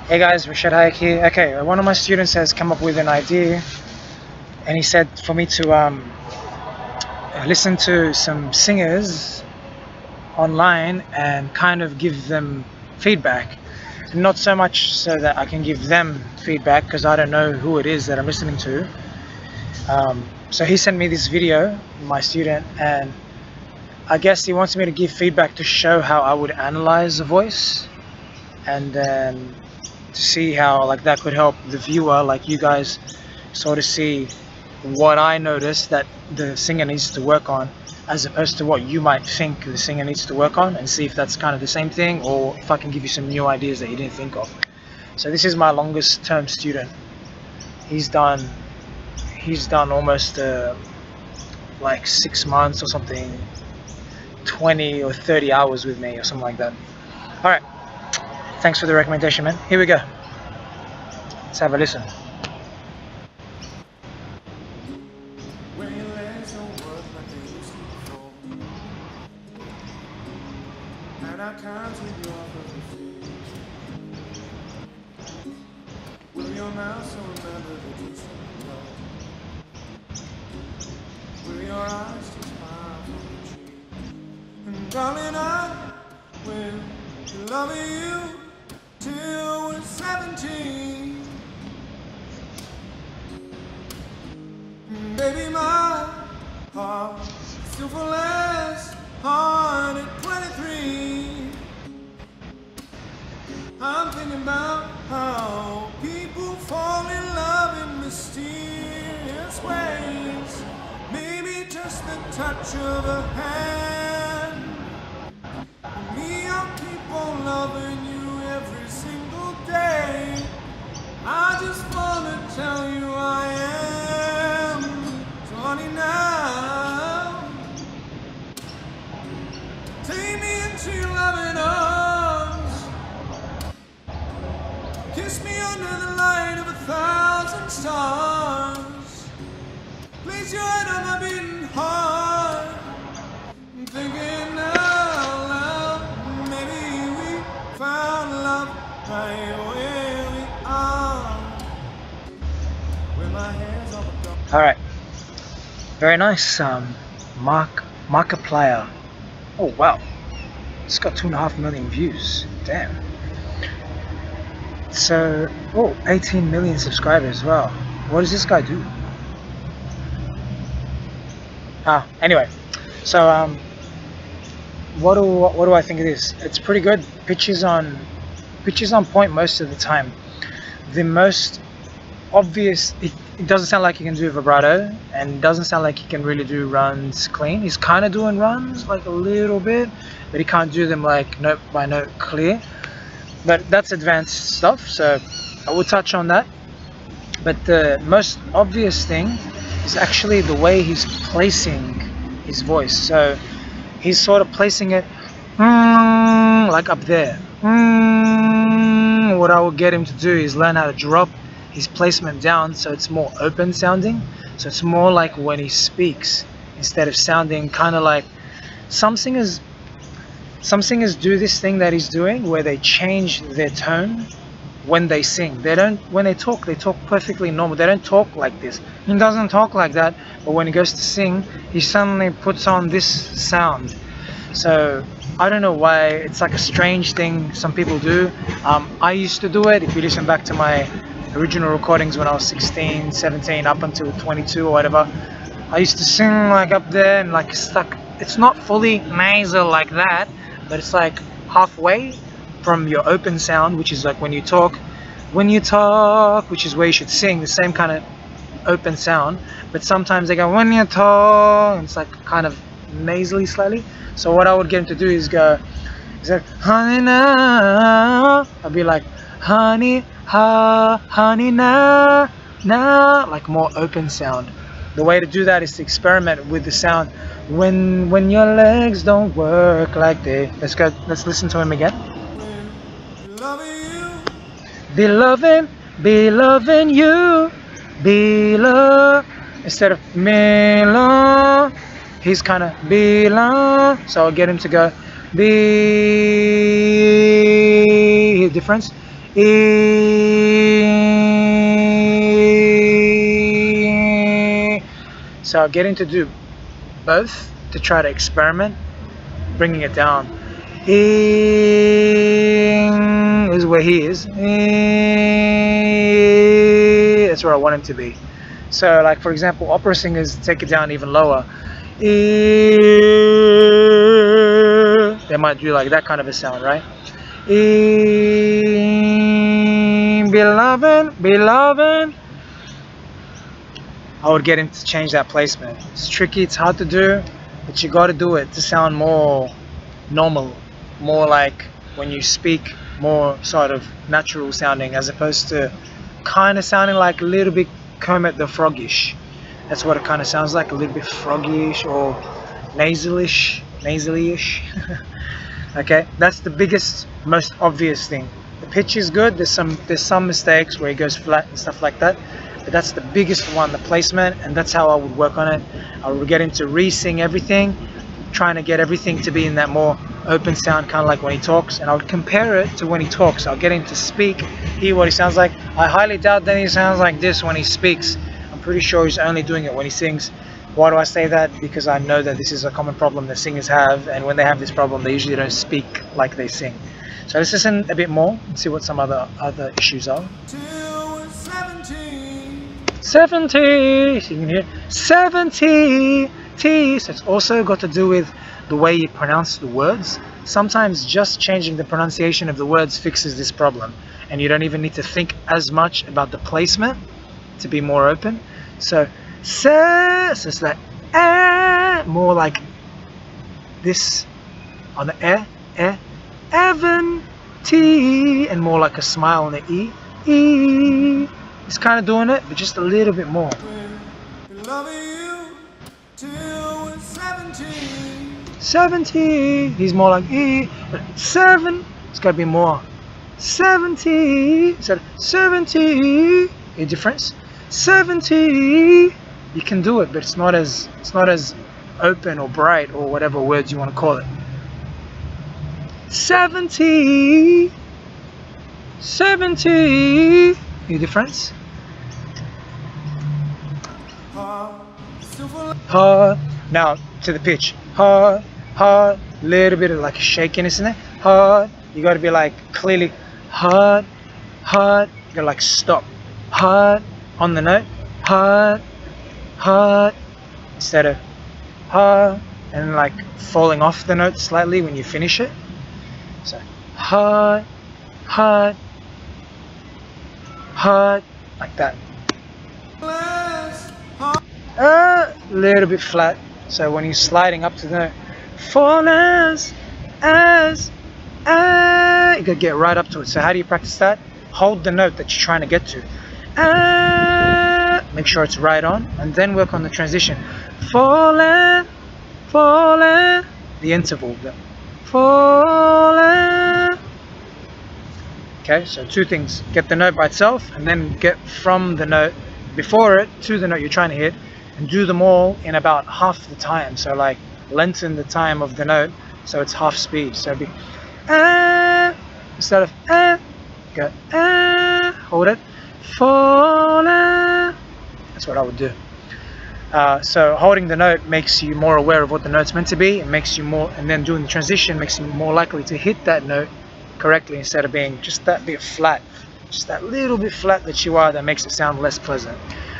Hey guys, Rashad Hayek here. Okay, one of my students has come up with an idea, and he said for me to listen to some singers online and kind of give them feedback. Not so much so that I can give them feedback because I don't know who it is that I'm listening to. So he sent me this video, my student, and I guess he wants me to give feedback to show how I would analyze a voice, and then to see how like that could help the viewer, like you guys, sort of see what I noticed that the singer needs to work on, as opposed to what you might think the singer needs to work on, and see if that's kind of the same thing, or if I can give you some new ideas that you didn't think of. So this is my longest term student. He's done almost like 6 months or something, 20 or 30 hours with me or something like that. All right, thanks for the recommendation, man. Here we go. Let's have a listen. Will your mouth so remember the distant love? Will your eyes still smile from the tree? And darling, I will be loving you till we're 17. Baby, my heart still for less hard at 23. I'm thinking about how people fall in love in mysterious ways. Maybe just the touch of a hand. Me, I'll keep on loving you every single day. I just wanna tell you I am 20 now. Take me into your loving arms. Kiss me under the light of 1,000 stars. Place your head on my beating heart. I'm thinking out loud, maybe we found love right where we are. Where my hair's all gone. All right, very nice. Markiplier. Oh wow, it's got 2.5 million views. Damn. So, 18 million subscribers. Wow, what does this guy do? Anyway, so what do I think it is? It's pretty good. Pitches on point most of the time. The most obvious, it doesn't sound like he can do vibrato, and it doesn't sound like he can really do runs clean. He's kind of doing runs like a little bit, but he can't do them like note by note clear. But that's advanced stuff, so I will touch on that. But the most obvious thing is actually the way he's placing his voice. So he's sort of placing it like up there. What I will get him to do is learn how to drop his placement down so it's more open sounding. So it's more like when he speaks, instead of sounding kind of like some singers do this thing that he's doing where they change their tone when they sing. They don't, when they talk perfectly normal. They don't talk like this. He doesn't talk like that, but when he goes to sing, he suddenly puts on this sound. So I don't know why, it's like a strange thing some people do. I used to do it. If you listen back to my original recordings when I was 16, 17, up until 22 or whatever, I used to sing like up there and like stuck. It's not fully nasal like that, but it's like halfway from your open sound, which is like when you talk, which is where you should sing the same kind of open sound. But sometimes they go when you talk, and it's like kind of nasally slightly. So what I would get him to do is go, he's like honey na, I'd be like honey ha, honey na na, like more open sound. The way to do that is to experiment with the sound when your legs don't work like they. Let's listen to him again. Be loving you, be love. Instead of me love, he's kind of be love. So I'll get him to go be. Difference So I'm getting to do both to try to experiment, bringing it down. This is where he is. That's where I want him to be. So like for example, opera singers take it down even lower. They might do like that kind of a sound, right? Beloved, beloved. I would get him to change that placement. It's tricky, it's hard to do, but you got to do it to sound more normal, more like when you speak, more sort of natural sounding, as opposed to kind of sounding like a little bit Kermit the Frog-ish. That's what it kind of sounds like, a little bit froggy-ish or nasally-ish. Okay, that's the biggest, most obvious thing. The pitch is good. There's some mistakes where it goes flat and stuff like that, but that's the biggest one, the placement, and that's how I would work on it. I would get him to re-sing everything, trying to get everything to be in that more open sound, kind of like when he talks, and I would compare it to when he talks. I'll get him to speak, hear what he sounds like. I highly doubt that he sounds like this when he speaks. I'm pretty sure he's only doing it when he sings. Why do I say that? Because I know that this is a common problem that singers have, and when they have this problem, they usually don't speak like they sing. So let's listen a bit more and see what some other issues are. 70, so you can hear 70 T. So it's also got to do with the way you pronounce the words. Sometimes just changing the pronunciation of the words fixes this problem, and you don't even need to think as much about the placement to be more open. So it's like more like this on the Evan T, and more like a smile on the E. It's kind of doing it, but just a little bit more. 70. He's more like E, but 7. It's got to be more. 70. So 70. A difference. 70. You can do it, but it's not as open or bright or whatever words you want to call it. 70. 70. Any difference? Hard. Now to the pitch. Hard, hard. Little bit of like shakiness in there. Hard. You got to be like clearly hard, hard. You got to like stop. Hard on the note. Hard, hard. Instead of hard and like falling off the note slightly when you finish it. So hard, hard, hard, like that. A little bit flat. So when you're sliding up to the note, fall as, you gotta get right up to it. So how do you practice that? Hold the note that you're trying to get to. Make sure it's right on, and then work on the transition. Falling, falling, the interval. Falling. Okay, so two things. Get the note by itself, and then get from the note before it to the note you're trying to hit, and do them all in about half the time. So like lengthen the time of the note so it's half speed. So it'd be instead of go hold it, falling. That's what I would do. So holding the note makes you more aware of what the note's meant to be. It makes you more, and then doing the transition makes you more likely to hit that note correctly instead of being just that bit flat, just that little bit flat that you are, that makes it sound less pleasant.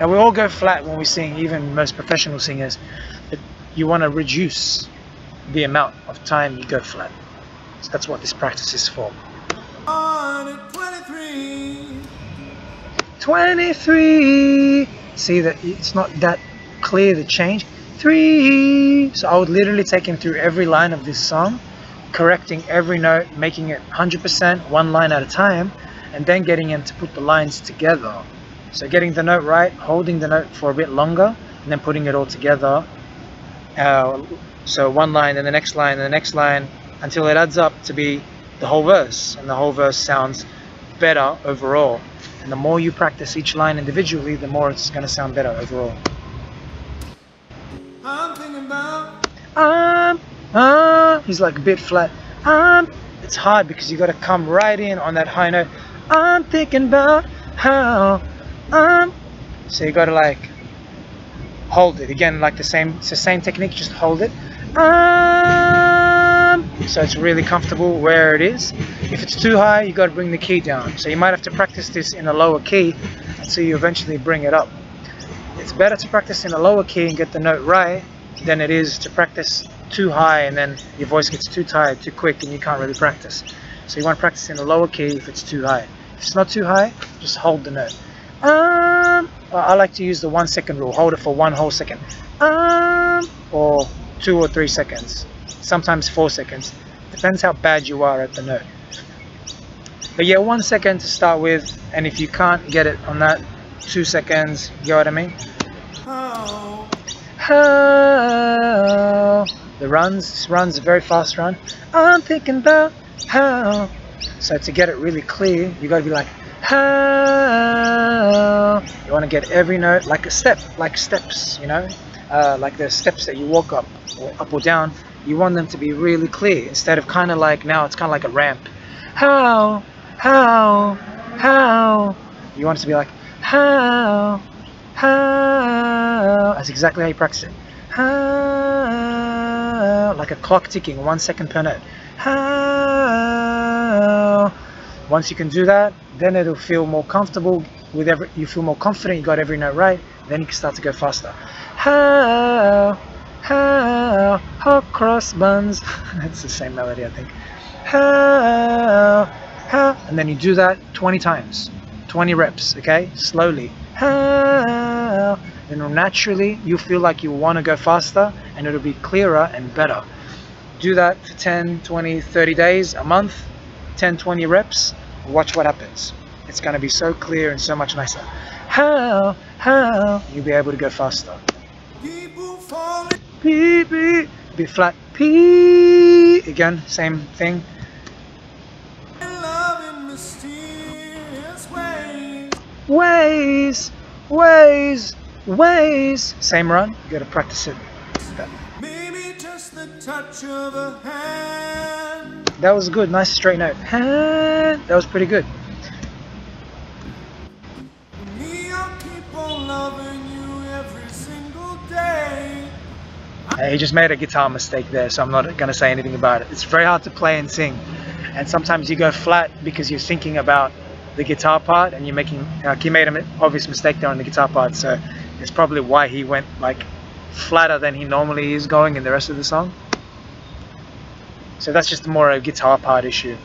Now we all go flat when we sing, even most professional singers, but you want to reduce the amount of time you go flat. So that's what this practice is for. 23. See that it's not that clear, the change. 3. So I would literally take him through every line of this song, correcting every note, making it 100%, one line at a time, and then getting him to put the lines together. So getting the note right, holding the note for a bit longer, and then putting it all together. So one line, and the next line, and the next line, until it adds up to be the whole verse, and the whole verse sounds better overall. And the more you practice each line individually, the more it's going to sound better overall. I'm thinking about He's like a bit flat. It's hard because you got to come right in on that high note. I'm thinking about how I'm. So you gotta like hold it again, like it's the same technique, just hold it. So it's really comfortable where it is. If it's too high, you gotta bring the key down. So you might have to practice this in a lower key until you eventually bring it up. It's better to practice in a lower key and get the note right than it is to practice too high and then your voice gets too tired too quick and you can't really practice. So you want to practice in a lower key if it's too high. If it's not too high, just hold the note. I like to use the 1 second rule. Hold it for 1 whole second. Or 2 or 3 seconds. Sometimes 4 seconds. Depends how bad you are at the note. But yeah, 1 second to start with, and if you can't get it on that, 2 seconds, you know what I mean? How the runs a very fast run. I'm thinking about how. So to get it really clear, you gotta be like how. You want to get every note like a step, like steps, you know, like the steps that you walk up or down. You want them to be really clear instead of kind of like now it's kind of like a ramp. How. You want it to be like how. That's exactly how you practice it. How, like a clock ticking, 1 second per note. How. Once you can do that, then it'll feel more comfortable with you feel more confident you got every note right, then you can start to go faster. How hot cross buns. That's the same melody, I think. How, and then you do that 20 times, 20 reps, okay, slowly. How, then naturally you feel like you want to go faster and it'll be clearer and better. Do that for 10, 20, 30 days, a month, 10, 20 reps. Watch what happens. It's going to be so clear and so much nicer. How, you'll be able to go faster. P, B flat, P, again, same thing. Ways, same run, you gotta practice it. Maybe just the touch of a hand. That was good, nice straight note. That was pretty good. Me, I'll keep on loving you every single day. He just made a guitar mistake there, so I'm not gonna say anything about it. It's very hard to play and sing, and sometimes you go flat because you're thinking about the guitar part and you're making he made an obvious mistake there on the guitar part, so it's probably why he went like flatter than he normally is going in the rest of the song. So that's just more a guitar part issue.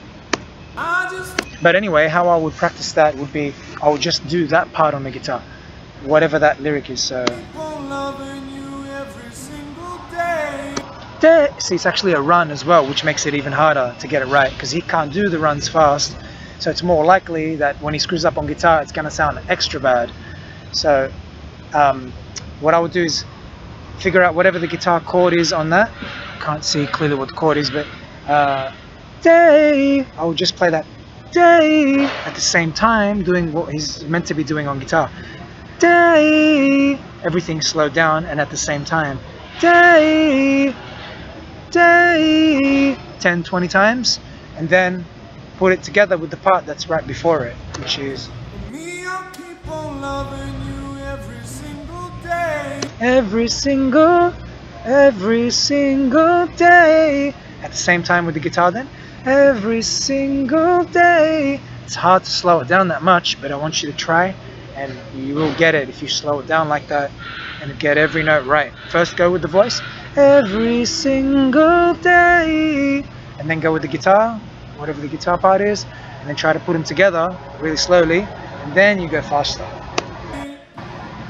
But anyway, how I would practice that would be I would just do that part on the guitar, whatever that lyric is. So see, it's actually a run as well, which makes it even harder to get it right because he can't do the runs fast. So it's more likely that when he screws up on guitar, it's going to sound extra bad. So what I would do is figure out whatever the guitar chord is on that. Can't see clearly what the chord is, but day. I would just play that day at the same time, doing what he's meant to be doing on guitar. Day. Everything slowed down, and at the same time, day. 10, 20 times, and then put it together with the part that's right before it, which is me, I'll keep on loving you every single day. Every single day. At the same time with the guitar then. Every single day. It's hard to slow it down that much, but I want you to try, and you will get it if you slow it down like that and get every note right. First go with the voice. Every single day. And then go with the guitar, whatever the guitar part is, and then try to put them together really slowly, and then you go faster.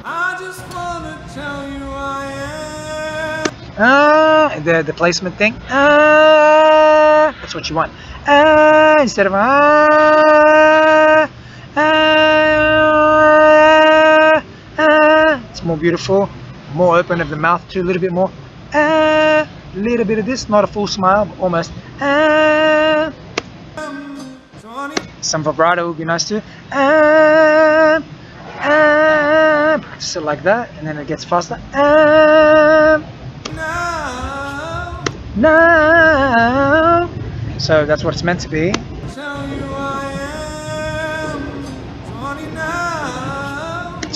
I just wanna tell you I am. The placement thing. That's what you want. Instead of it's more beautiful, more open of the mouth too, a little bit more. A little bit of this, not a full smile, but almost. Some vibrato would be nice too. Practice it like that, and then it gets faster. Now. So that's what it's meant to be.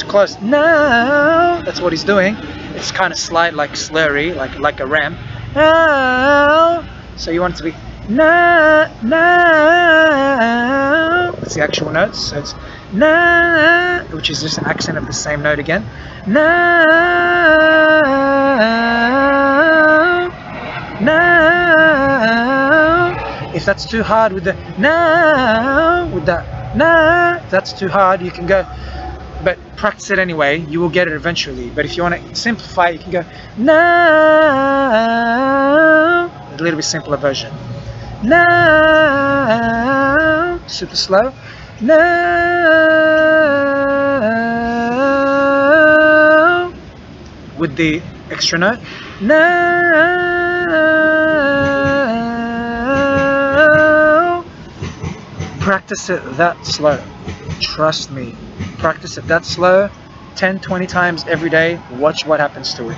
close. No, that's what he's doing. It's kind of slight, like slurry, like a ramp. No, so you want it to be no, no. That's the actual notes. So it's no, which is just an accent of the same note again. No, no. If that's too hard with the no, with that no, if that's too hard, you can go. But practice it anyway, you will get it eventually. But if you want to simplify, you can go no, a little bit simpler version. No, super slow. No, with the extra note. No, practice it that slow. Trust me. Practice it that slow 10-20 times every day. Watch what happens to it,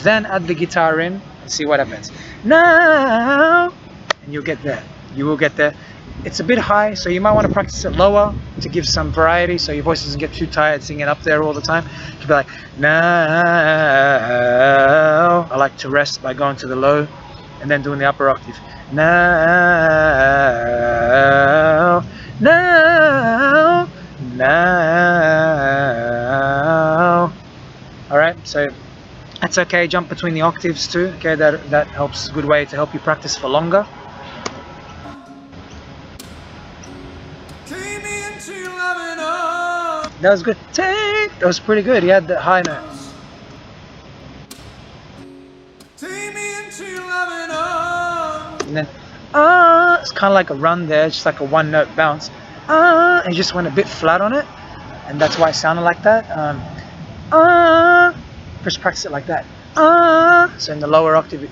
then add the guitar in and see what happens. Now, and you'll get there. You will get there. It's a bit high, so you might want to practice it lower to give some variety, so your voice doesn't get too tired singing up there all the time. You can be like, now. I like to rest by going to the low and then doing the upper octave. Now, now, now. All right, so that's okay. Jump between the octaves too. Okay, that helps. Good way to help you practice for longer. That was good. Take. That was pretty good. He had the high note. And then, it's kind of like a run there, just like a one note bounce. And he just went a bit flat on it, and that's why it sounded like that. First practice it like that. So in the lower octave,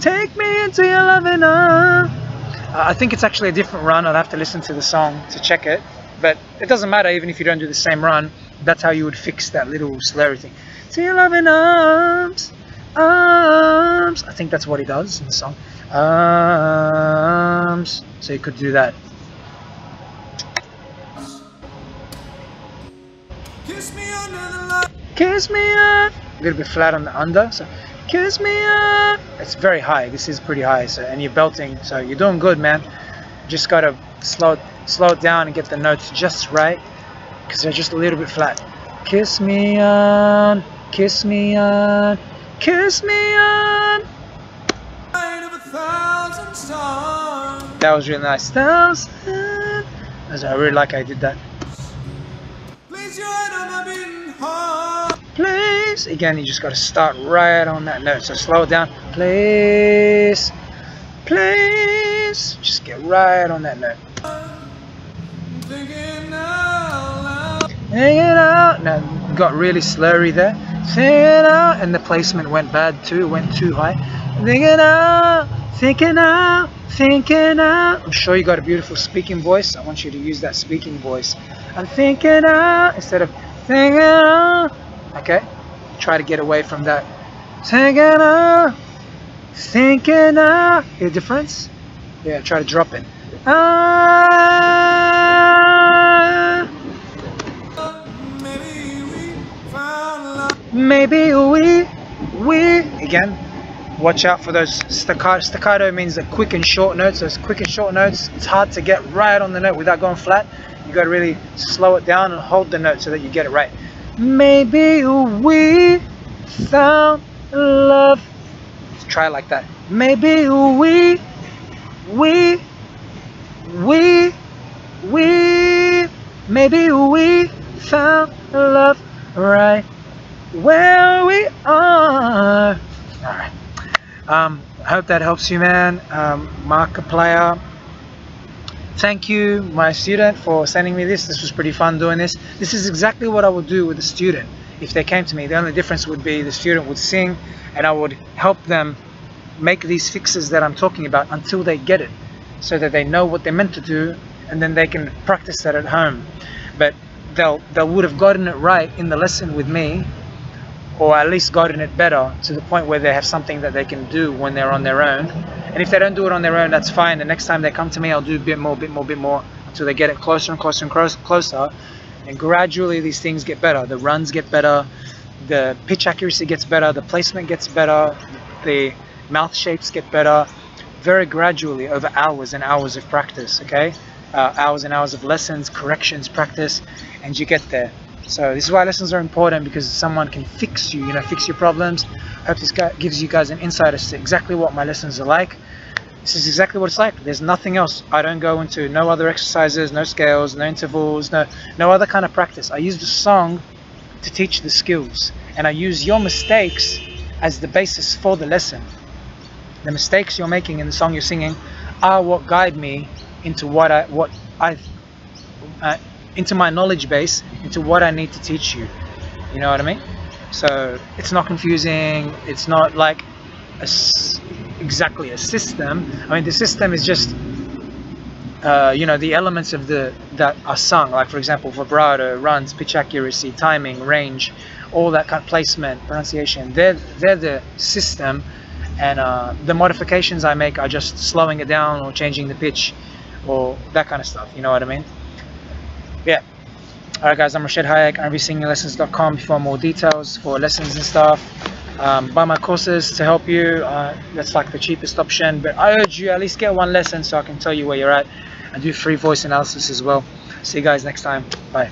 take me into your loving I think it's actually a different run. I'd have to listen to the song to check it, but it doesn't matter even if you don't do the same run. That's how you would fix that little slurry thing. To your loving arms, arms. I think that's what he does in the song. Arms. So you could do that. Kiss me under the light. Kiss me up. A little bit flat on the under. So kiss me up. It's very high. This is pretty high. So and you're belting. So you're doing good, man. Just gotta slow it down and get the notes just right, because they're just a little bit flat. Kiss me on. Kiss me on. Kiss me on. That was really nice. I really like how I did that. Please. Again, you just got to start right on that note. So slow it down. Please. Please. Just get right on that note. Hang it out. Now, got really slurry there. Sing it out. And the placement went bad too. Went too high. Thinking out. Thinking out. Thinking out. I'm sure you got a beautiful speaking voice. I want you to use that speaking voice. I'm thinking out instead of thinking out. Okay? Try to get away from that. Thinking out. Thinking out. Hear the difference? Yeah, try to drop it. Maybe we again. Watch out for those staccato. Staccato means the quick and short notes. Those quick and short notes, it's hard to get right on the note without going flat. You got to really slow it down and hold the note so that you get it right. Maybe we found love. Let's try it like that. Maybe we maybe we found love right where we are. All right. I hope that helps you, man. Markiplier. Thank you, my student, for sending me this. This was pretty fun doing this. This is exactly what I would do with a student if they came to me. The only difference would be the student would sing and I would help them make these fixes that I'm talking about until they get it, so that they know what they're meant to do, and then they can practice that at home. But they would have gotten it right in the lesson with me, or at least gotten it better to the point where they have something that they can do when they're on their own. And if they don't do it on their own, that's fine. The next time they come to me, I'll do a bit more until they get it closer and closer and closer. And gradually these things get better. The runs get better, the pitch accuracy gets better, the placement gets better, the mouth shapes get better, very gradually over hours and hours of practice, okay? Hours and hours of lessons, corrections, practice, and you get there. So this is why lessons are important, because someone can fix you, fix your problems. Hope this guy gives you guys an insight as to exactly what my lessons are like. This is exactly what it's like. There's nothing else. I don't go into no other exercises, no scales, no intervals, no other kind of practice. I use the song to teach the skills, and I use your mistakes as the basis for the lesson. The mistakes you're making in the song you're singing are what guide me into into my knowledge base, into what I need to teach you. You know what I mean? So it's not confusing. It's not like exactly a system. I mean, the system is just the elements of that are sung, like for example vibrato, runs, pitch accuracy, timing, range, all that kind of placement, pronunciation. They're the system, and the modifications I make are just slowing it down or changing the pitch or that kind of stuff. You know what I mean? Yeah. Alright guys, I'm Rashid Hayek, rvsinginglessons.com for more details, for lessons and stuff. Buy my courses to help you. That's like the cheapest option, but I urge you at least get one lesson so I can tell you where you're at. I do free voice analysis as well. See you guys next time. Bye.